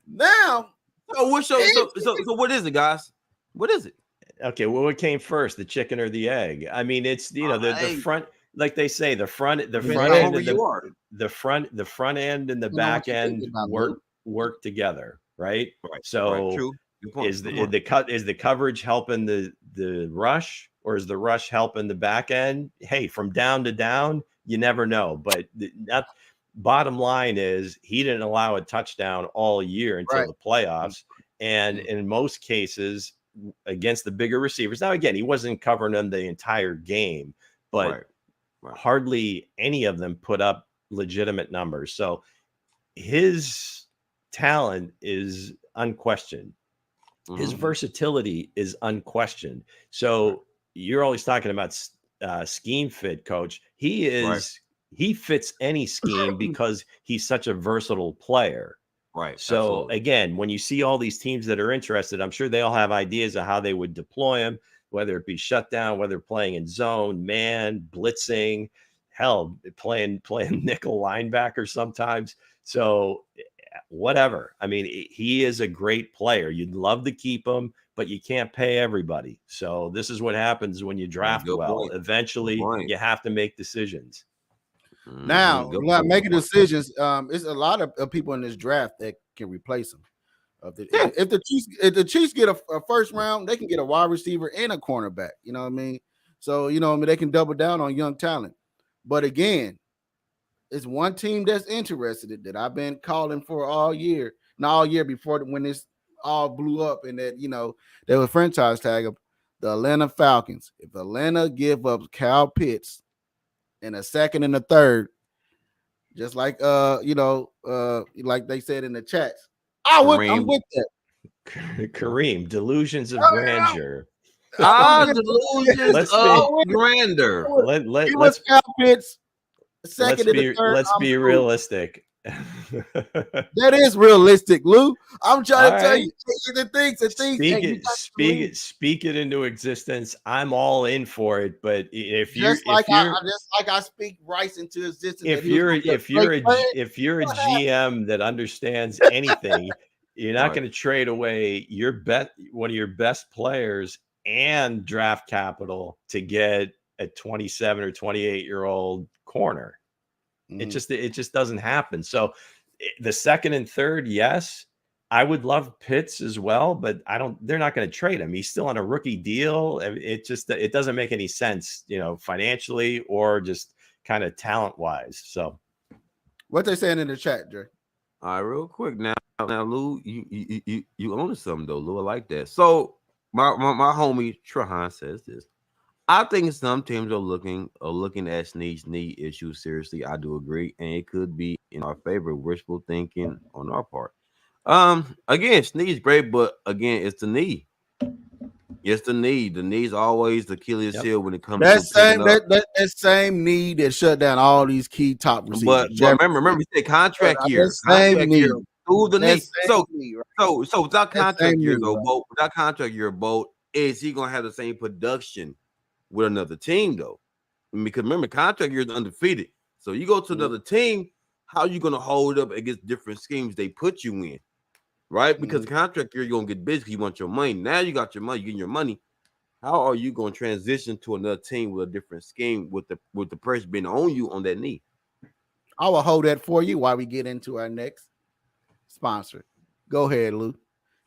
Now, so what is it, guys? What is it? Okay, well, what came first, the chicken or the egg? I mean, it's the front, like they say, the front end, the front end and the back end work together, right? So true. Is the coverage helping the rush, or is the rush helping the back end? Hey, from down to down, you never know. But bottom line is he didn't allow a touchdown all year until the playoffs, and in most cases against the bigger receivers. Now, again, he wasn't covering them the entire game, but hardly any of them put up legitimate numbers. So his talent is unquestioned. His versatility is unquestioned. So you're always talking about scheme fit, coach. He fits any scheme because he's such a versatile player. Right. So absolutely. Again, when you see all these teams that are interested, I'm sure they all have ideas of how they would deploy him, whether it be shutdown, whether playing in zone, man, blitzing, hell, playing nickel linebacker sometimes. So whatever. I mean, he is a great player. You'd love to keep him, but you can't pay everybody. So this is what happens when you draft well. Eventually, you have to make decisions. Now, making decisions. There's a lot of people in this draft that can replace him. If the Chiefs get a first round, they can get a wide receiver and a cornerback. You know what I mean? So they can double down on young talent. But again, it's one team that's interested that I've been calling for all year. Not all year before when this all blew up and that they were franchise tag them. The Atlanta Falcons. If Atlanta give up Kyle Pitts in a second and a third, just like like they said in the chats, I'm with that. Kareem, delusions of grandeur. Delusions of grandeur. Let's Kyle Pitts. Let's be realistic. That is realistic, Lou. I'm trying to tell you the things. Speak it into existence. I'm all in for it. But if I speak Rice into existence. If you're a GM that understands anything, you're not going to trade away one of your best players and draft capital to get a 27 or 28-year-old corner. It just doesn't happen. So the second and third, yes, I would love Pitts as well, but they're not going to trade him. He's still on a rookie deal. It doesn't make any sense, financially or just kind of talent wise. So what they saying in the chat, Dre? All right, real quick. Now, Lou, you own something though, Lou. I like that. So my homie Trahan says this. I think some teams are looking at Sneed's knee issue seriously. I do agree, and it could be in our favor. Wishful thinking on our part. Again, Sneed's great, but again, it's the knee. It's the knee. The knee's always the Achilles heel when it comes to that same knee that shut down all these key top receivers. But remember, we said contract year. Contract year through the knee. So without contract year, without contract year, is he gonna have the same production with another team though? Because remember, contract year is undefeated. So you go to another team, how are you gonna hold up against different schemes they put you in? Right? Because the contract year, you're gonna get busy, you want your money. Now you got your money, you're getting your money. How are you gonna transition to another team with a different scheme with the person being on you on that knee? I will hold that for you while we get into our next sponsor. Go ahead, Lou.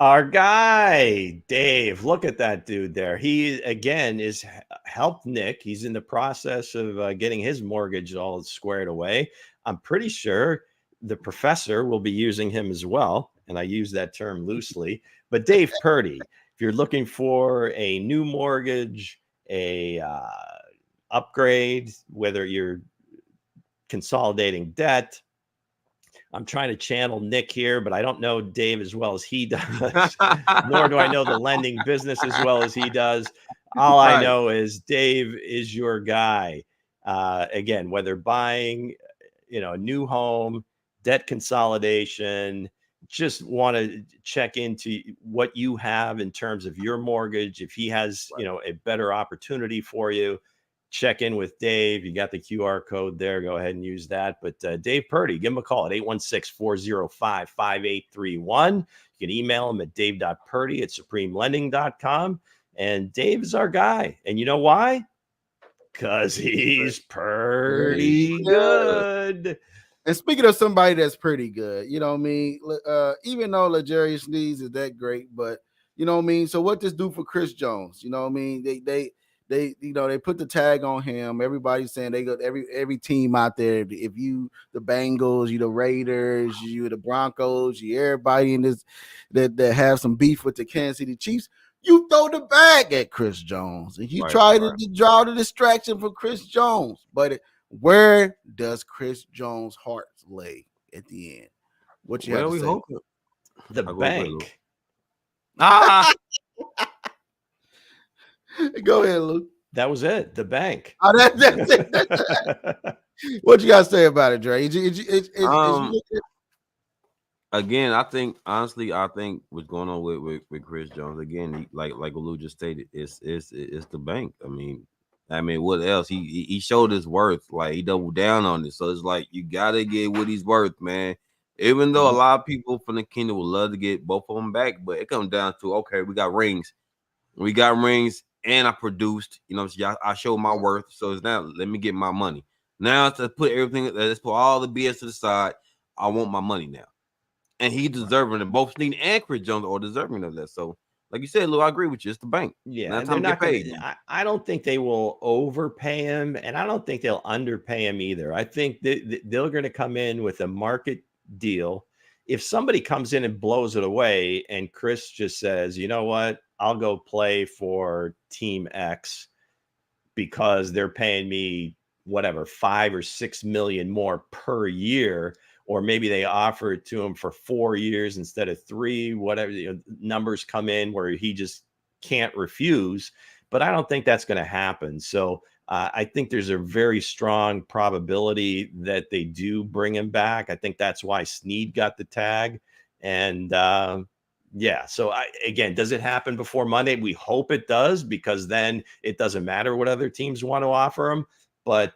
Our guy, Dave, look at that dude there. He, again, is helped Nick. He's in the process of getting his mortgage all squared away. I'm pretty sure the professor will be using him as well. And I use that term loosely. But Dave Purdy, if you're looking for a new mortgage, a upgrade, whether you're consolidating debt, I'm trying to channel Nick here, but I don't know Dave as well as he does, nor do I know the lending business as well as he does. All I know is Dave is your guy. Again, whether buying, a new home, debt consolidation, just want to check into what you have in terms of your mortgage. If he has, a better opportunity for you, check in with Dave. You got the QR code there. Go ahead and use that. But Dave Purdy, give him a call at 816-405-5831. You can email him at dave.purdy@supremelending.com. And Dave is our guy. And you know why? Because he's pretty good. And speaking of somebody that's pretty good, you know what I mean? Even though L'Jarius Sneed is that great, but you know what I mean? So what this do for Chris Jones? You know what I mean? They put the tag on him. Everybody's saying they got every team out there. If you the Bengals, you the Raiders, you the Broncos, you everybody in this that have some beef with the Kansas City Chiefs, you throw the bag at Chris Jones and you try to draw the distraction for Chris Jones. But where does Chris Jones' heart lay at the end? What you have to say? Hope the bank. Go ahead, Luke. That was it. The bank. Oh, that's it. What you got to say about it, Dre? Again, I think what's going on with Chris Jones, again, like Lou just stated, it's the bank. I mean, what else? He showed his worth. Like, he doubled down on it. So it's like, you gotta get what he's worth, man. Even though a lot of people from the kingdom would love to get both of them back, but it comes down to, okay, we got rings, and I produced. I showed my worth. So it's now, let me get my money. Now to put let's put all the BS to the side. I want my money now, and he's deserving of both Sneed and Chris Jones are deserving of that. So, like you said, Lou, I agree with you. It's the bank. Yeah, they're not paid. I don't think they will overpay him, and I don't think they'll underpay him either. I think they're going to come in with a market deal. If somebody comes in and blows it away, and Chris just says, you know what, I'll go play for Team X because they're paying me whatever, 5 or 6 million more per year. Or maybe they offer it to him for 4 years instead of 3, whatever numbers come in where he just can't refuse. But I don't think that's going to happen. So I think there's a very strong probability that they do bring him back. I think that's why Sneed got the tag. And so again, does it happen before Monday? We hope it does, because then it doesn't matter what other teams want to offer him. But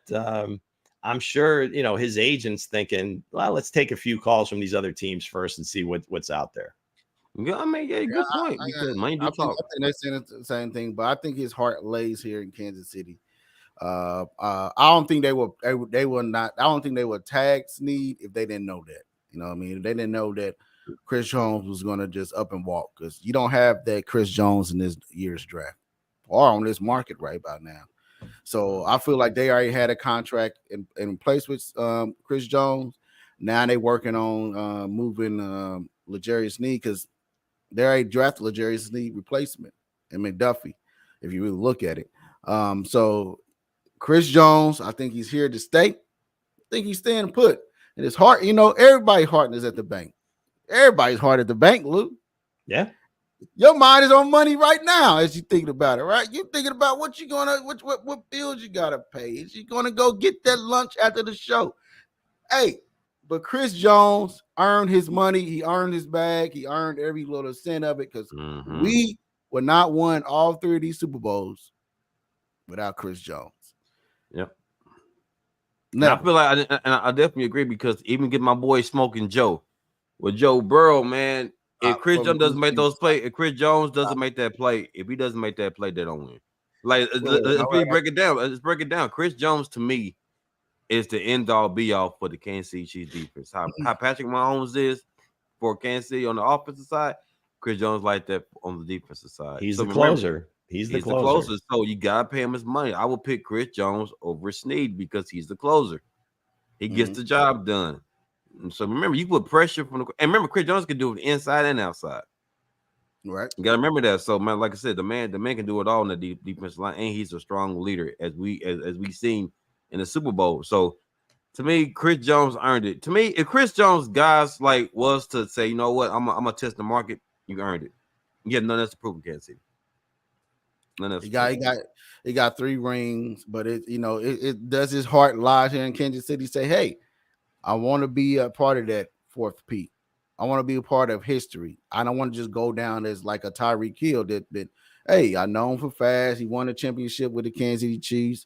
I'm sure, his agent's thinking, well, let's take a few calls from these other teams first and see what's out there. Yeah, good point. Because money do talk. I think they're saying the same thing, but I think his heart lays here in Kansas City. I don't think they will not. I don't think they would tag Sneed if they didn't know that. You know what I mean? If they didn't know that Chris Jones was going to just up and walk, because you don't have that Chris Jones in this year's draft or on this market right about now. So I feel like they already had a contract in place with Chris Jones. Now they're working on moving L'Jarius Sneed, because they already drafted L'Jarius Sneed replacement in McDuffie, if you really look at it. So Chris Jones, I think he's here to stay. I think he's staying put. And his heart, everybody's heart is at the bank. Everybody's heart at the bank, Luke. Yeah. Your mind is on money right now as you thinking about it, right? You're thinking about what you're gonna, what bills you gotta pay. Is you gonna go get that lunch after the show? Hey, but Chris Jones earned his money. He earned his bag. He earned every little cent of it, because we would not won all 3 of these Super Bowls without Chris Jones. Yep. Now, I feel like, I definitely agree, because even get my boy Smoking Joe with Joe Burrow, man. If Chris Jones doesn't make those plays, if Chris Jones doesn't make that play, if he doesn't make that play, they don't win. Like, let's really break it down. Let's break it down. Chris Jones, to me, is the end all be all for the Kansas City Chiefs defense. How Patrick Mahomes is for Kansas City on the offensive side, Chris Jones like that on the defensive side. He's So the remember, closer. He's the he's the closer. closer. So you gotta pay him his money. I will pick Chris Jones over Sneed because he's the closer. He gets the job done. And so remember, you put pressure from and remember, Chris Jones can do it inside and outside. Right. You gotta remember that. So man, like I said, the man can do it all in the defensive line, and he's a strong leader as we seen in the Super Bowl. So to me, Chris Jones earned it. To me, if Chris Jones guys like was to say, you know what, I'm gonna test the market, you earned it. You get nothing else to prove in Kansas City. None else. He got 3 rings, but it does his heart lie here in Kansas City say, hey, I want to be a part of that 4th peak. I want to be a part of history. I don't want to just go down as like a Tyreek Hill that hey, I know him for fast. He won a championship with the Kansas City Chiefs.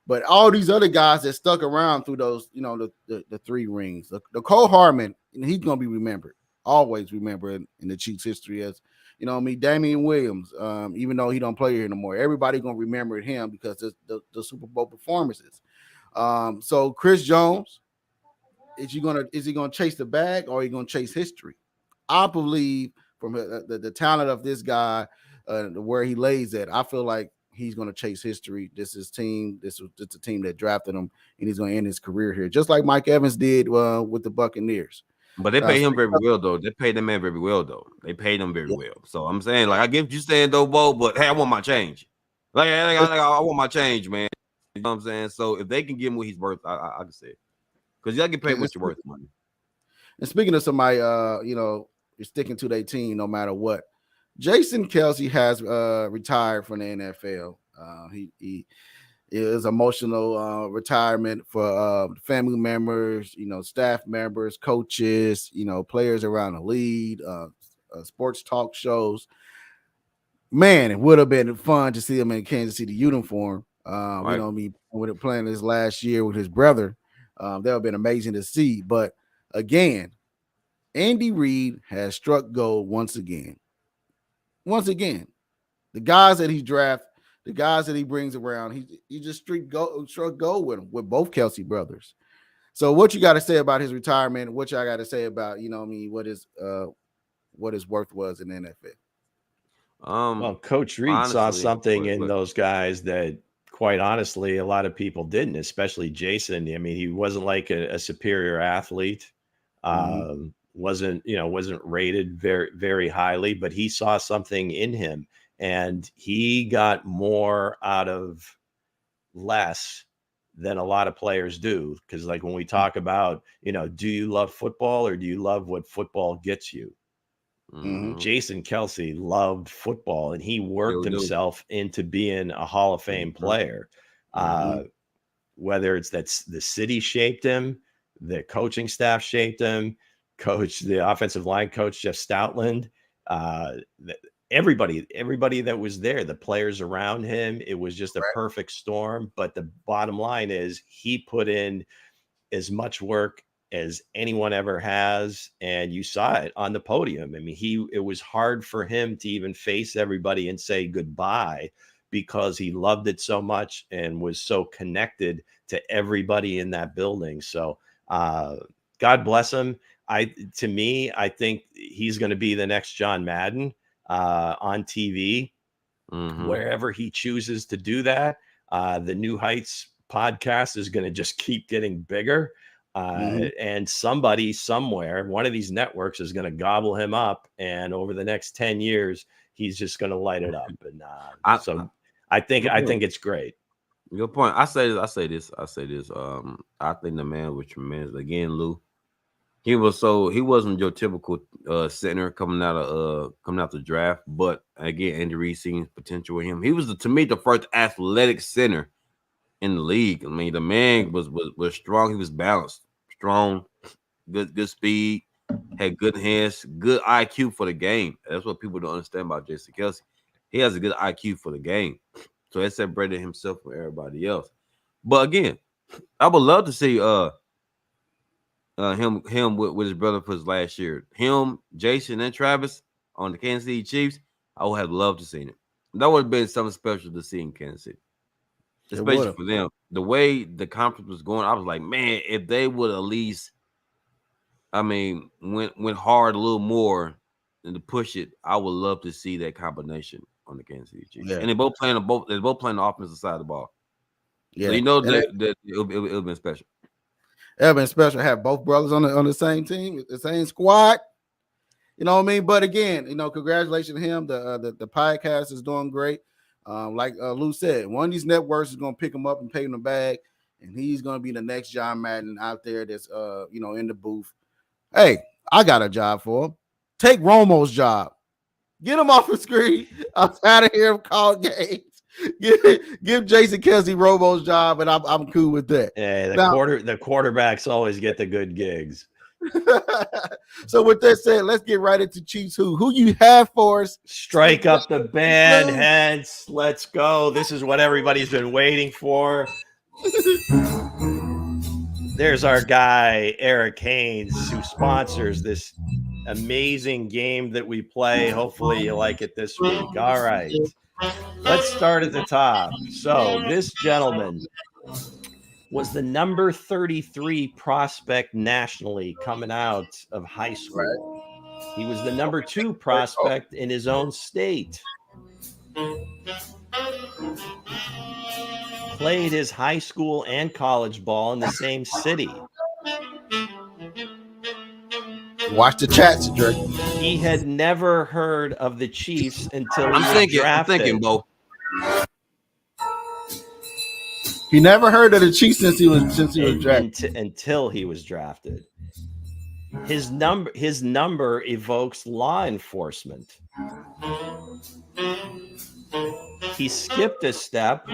But all these other guys that stuck around through those, the 3 rings, the Cole Harmon, he's gonna be remembered, always remembered in the Chiefs' history as, Damian Williams. Even though he don't play here anymore, everybody gonna remember him because of the Super Bowl performances. So Chris Jones, is he gonna chase the bag or are he gonna chase history? I believe from the talent of this guy, where he lays at, I feel like he's going to chase history. This is team. This is a team that drafted him, and he's going to end his career here, just like Mike Evans did with the Buccaneers. But they pay him very well, though. They paid the man very well, though. They paid him very well. So I'm saying, like, I get what you're saying, though, Bo, but hey, I want my change. I want my change, man. You know what I'm saying? So if they can give him what he's worth, I can say it. Because you got to get paid what you're worth, money. And speaking of somebody, you're sticking to their team no matter what. Jason Kelce has retired from the NFL. He is emotional retirement for family members, staff members, coaches, players around the league, sports talk shows. Man, it would have been fun to see him in Kansas City uniform. Right. With playing his last year with his brother, that would have been amazing to see. But again, Andy Reid has struck gold once again. Once again, the guys that he drafts, the guys that he brings around, he just struck gold with them, with both Kelce brothers. So what you got to say about his retirement? What y'all got to say about, what his worth was in the NFL? Well, Coach Reid saw something in those guys that, quite honestly, a lot of people didn't, especially Jason. I mean, he wasn't like a superior athlete. Wasn't rated very, very highly, but he saw something in him and he got more out of less than a lot of players do. Because like when we talk about, do you love football or do you love what football gets you? Jason Kelce loved football and he worked himself into being a Hall of Fame player. Whether it's that the city shaped him, the coaching staff shaped him, the offensive line coach, Jeff Stoutland, everybody that was there, the players around him, it was just a perfect storm. But the bottom line is he put in as much work as anyone ever has. And you saw it on the podium. I mean, it was hard for him to even face everybody and say goodbye because he loved it so much and was so connected to everybody in that building. So God bless him. I think he's going to be the next John Madden on TV, wherever he chooses to do that. The New Heights podcast is going to just keep getting bigger. And somebody somewhere, one of these networks is going to gobble him up. And over the next 10 years, he's just going to light it up. And I think it's great. Good point. I say this. I think the man was tremendous. Again, Lou, he wasn't your typical center coming out the draft, but again, Andy Reid seen potential in him. He was to me the first athletic center in the league. I mean, the man was strong. He was balanced, strong, good speed, had good hands, good IQ for the game. That's what people don't understand about Jason Kelce. He has a good IQ for the game, so that separated himself from everybody else. But again, I would love to see him with his brother for his last year. Him, Jason, and Travis on the Kansas City Chiefs. I would have loved to see it. That would have been something special to see in Kansas City, especially for them. The way the conference was going, I was like, man, if they would at least, went hard a little more and to push it, I would love to see that combination on the Kansas City Chiefs. Yeah. And they're both playing the offensive side of the ball. Yeah, so you know that it'll be special. It'll been special to have both brothers on the same team, the same squad. You know what I mean? But again, congratulations to him. The podcast is doing great. Like Lou said, one of these networks is going to pick him up and pay him the bag, and he's going to be the next John Madden out there that's in the booth. Hey, I got a job for him. Take Romo's job. Get him off the screen. I'm out of here. Call games. Give Jason Kelsey Romo's job, and I'm cool with that. Yeah, the quarterbacks always get the good gigs. So with that said, let's get right into Chiefs. Who you have for us? Strike up the band, Hense. Let's go. This is what everybody's been waiting for. There's our guy, Eric Haynes, who sponsors this amazing game that we play. Hopefully you like it this week. All right. Let's start at the top. So this gentleman was the number 33 prospect nationally coming out of high school. He was the number 2 prospect in his own state. Played his high school and college ball in the same city. Watch the chats, Drake. He had never heard of the Chiefs until he was drafted. I'm thinking, Bo. He never heard of the Chiefs since he was drafted. Until he was drafted. His number evokes law enforcement. He skipped a step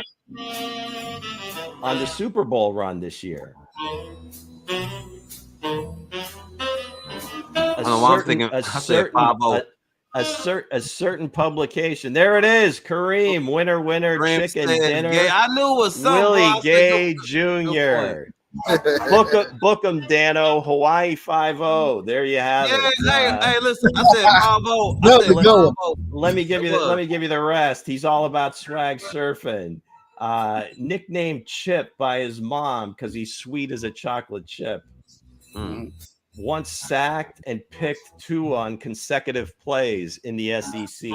on the Super Bowl run this year. A certain publication. There it is. Kareem, winner, chicken dinner. Gay. I knew it was something. Willie Gay Jr. Book him, Dano. Hawaii 5-0. There you have it. Hey, listen. I said 5-0. Let me give you the rest. He's all about swag surfing. Nicknamed Chip by his mom because he's sweet as a chocolate chip. Once sacked and picked 2 on consecutive plays in the SEC.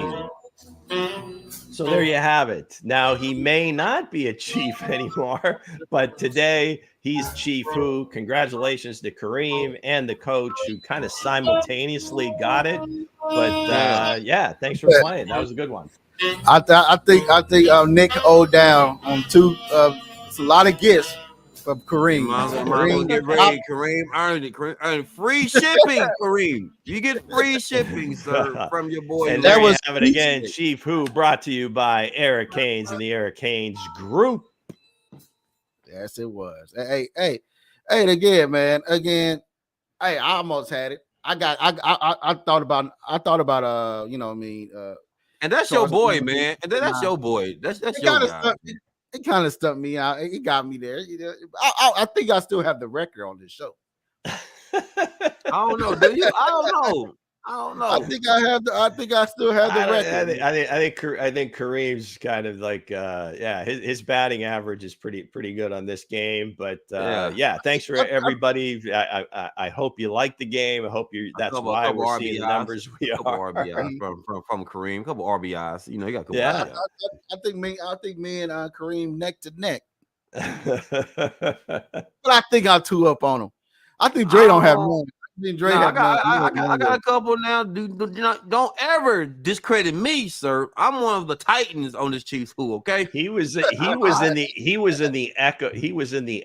So there you have it. Now, he may not be a Chief anymore, but today he's Chief Who. Congratulations to Kareem and the coach who kind of simultaneously got it. But yeah, thanks for playing. That was a good one. I think Nick owed down on 2. It's a lot of gifts from Kareem. Kareem earned it. Kareem earned free shipping. Kareem, you get free shipping, sir, from your boy. And there you have it again. Chief Who, brought to you by Eric Haynes and the Eric Haynes Group. Yes, it was. Hey, again, man. Hey, I almost had it. I thought about and that's your boy, man. And that's your boy. That's your guy. It kind of stumped me out. It got me there. I think I still have the record on this show. I don't know. Do you? I don't know. I think I still have the record. I think Kareem's kind of like his batting average is pretty good on this game. But thanks for everybody. I hope you like the game. I hope that's why we're seeing the numbers we are. RBIs from Kareem, couple RBIs. You got couple. Yeah, I think me and Kareem neck to neck. But I think I'll 2 up on him. I think Dre don't have none. I got a couple now. Don't ever discredit me, sir. I'm one of the Titans on this Chiefs Who. Okay, he was in the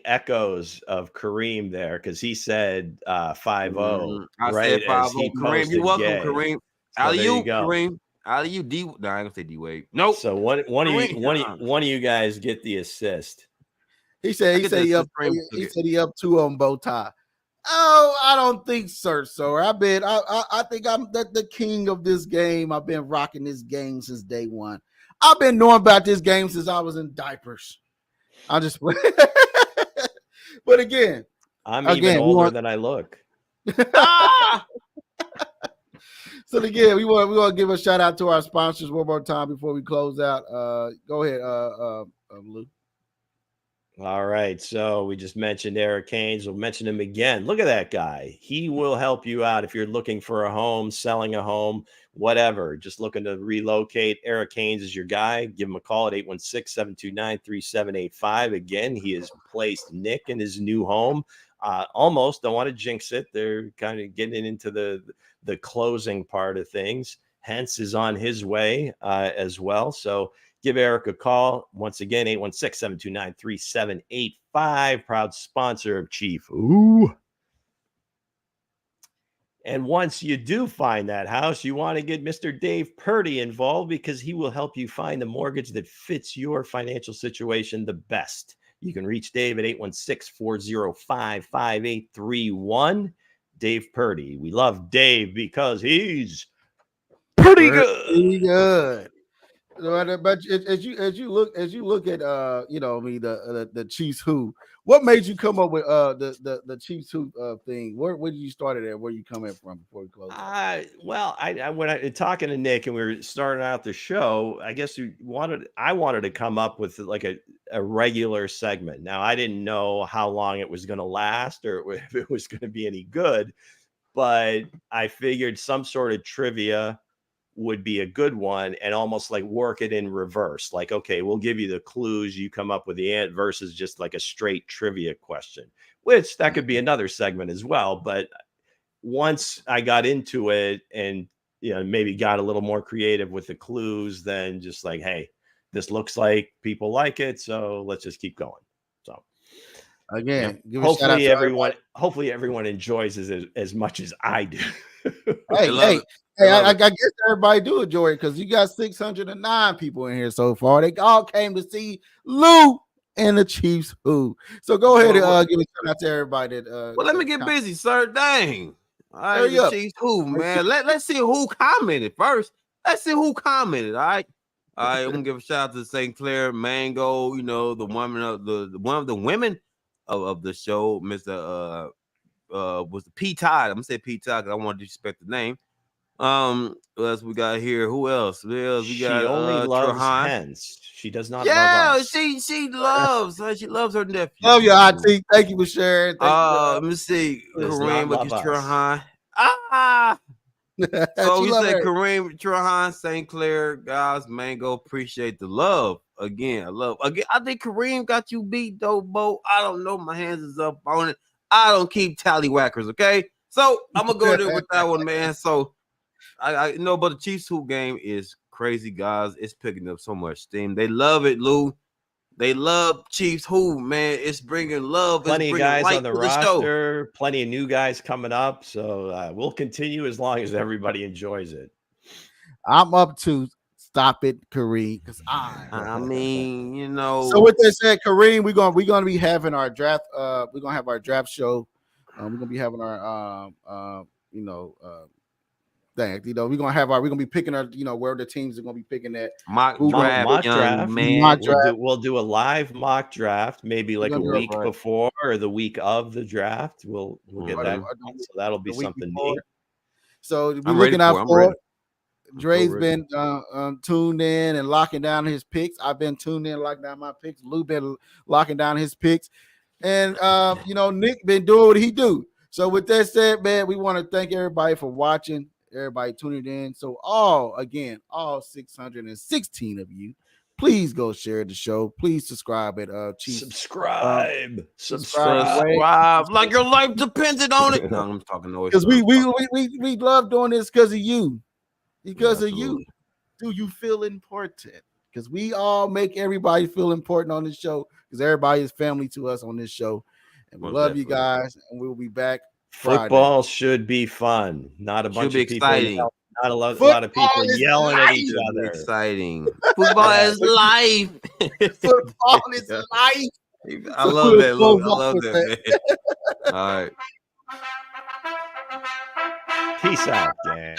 echoes of Kareem there because he said 5-0. I right? said 5-0. Kareem, you're welcome, Gay. Kareem. Out of you, Kareem. Out of you, D. No, I ain't gonna say D Wade. Nope. So one of you guys get the assist. He said he up 2 on bow tie. Oh, I don't think so. I think I'm the king of this game. I've been rocking this game since day one. I've been knowing about this game since I was in diapers. I just but again, I'm even older than I look. So again, we want to give a shout out to our sponsors one more time before we close out. Go ahead, Lou. All right. So we just mentioned Eric Haynes. We'll mention him again. Look at that guy. He will help you out if you're looking for a home, selling a home, whatever. Just looking to relocate. Eric Haynes is your guy. Give him a call at 816-729-3785. Again, he has placed Nick in his new home. Almost don't want to jinx it. They're kind of getting into the closing part of things. Hense is on his way as well. So give Eric a call. Once again, 816-729-3785. Proud sponsor of Chief. Ooh. And once you do find that house, you want to get Mr. Dave Purdy involved because he will help you find the mortgage that fits your financial situation the best. You can reach Dave at 816-405-5831. Dave Purdy. We love Dave because he's pretty good. Pretty good. But as you look at the Chiefs who, what made you come up with the Chiefs who thing? Where did you start it at? Where you coming from before we close? Well, when I talking to Nick and we were starting out the show, I guess I wanted to come up with like a regular segment. Now I didn't know how long it was going to last or if it was going to be any good, but I figured some sort of trivia would be a good one and almost like work it in reverse. Like, okay, we'll give you the clues, you come up with the ant versus just like a straight trivia question, which that could be another segment as well. But once I got into it and, maybe got a little more creative with the clues, then just like, hey, this looks like people like it, so let's just keep going. So again, hopefully everyone enjoys it as much as I do. Hey, I guess everybody do enjoy it because you got 609 people in here so far. They all came to see Lou and the Chiefs who. So go ahead and give a shout out to everybody. Let me get busy, sir. Dang. All right, the Chiefs who, man. Let's see who commented first. Let's see who commented. All right. I'm gonna give a shout out to St. Clair Mango, the woman of one of the women of the show, Mr. Was the P Todd. I'm gonna say P Todd because I want to disrespect the name. What else we got here? Who else? We got she only loves Hense. She does not love us. She loves her nephew. Love you, IT. Thank you for sharing. Let me see. Kareem with Trahan. So we said Kareem, Trahan, St. Clair, guys, Mango. Appreciate the love. Again, I think Kareem got you beat though, Bo. I don't know. My hands is up on it. I don't keep tallywhackers, okay? So I'm gonna go there with that one, man. So I know, but the Chiefs hoop game is crazy, guys. It's picking up so much steam. They love it, Lou. They love Chiefs hoop, man. It's bringing love. Plenty of guys on the roster. Plenty of new guys coming up. So we'll continue as long as everybody enjoys it. I'm up to stop it, Kareem, because I mean, So with that said, Kareem, we're gonna be having our draft. We're gonna have our draft show. We're gonna be having our thing. We're gonna be picking our, where the teams are gonna be picking that mock draft. Man. We'll do a live mock draft, maybe like a week before or the week of the draft. We'll get that. So that'll be something neat. So we're looking out for it. Dre's been tuned in and locking down his picks. I've been tuned in, locking down my picks. Lou been locking down his picks, and Nick been doing what he do. So with that said, man, we want to thank everybody for watching. Everybody tuning in. So all 616 of you, please go share the show. Please subscribe at Chief. Subscribe like your life depended on it. No, I'm talking noise. Because we love doing this because of you. Because of you. Do you feel important? Because we all make everybody feel important on this show. Because everybody is family to us on this show. And we love you guys. And we'll be back Football should be fun, not a bunch of people. Exciting. Not a lot of people yelling at each other. Exciting. Football is life. Football is life. I love that. Look. I love that, man. All right. Peace out, gang.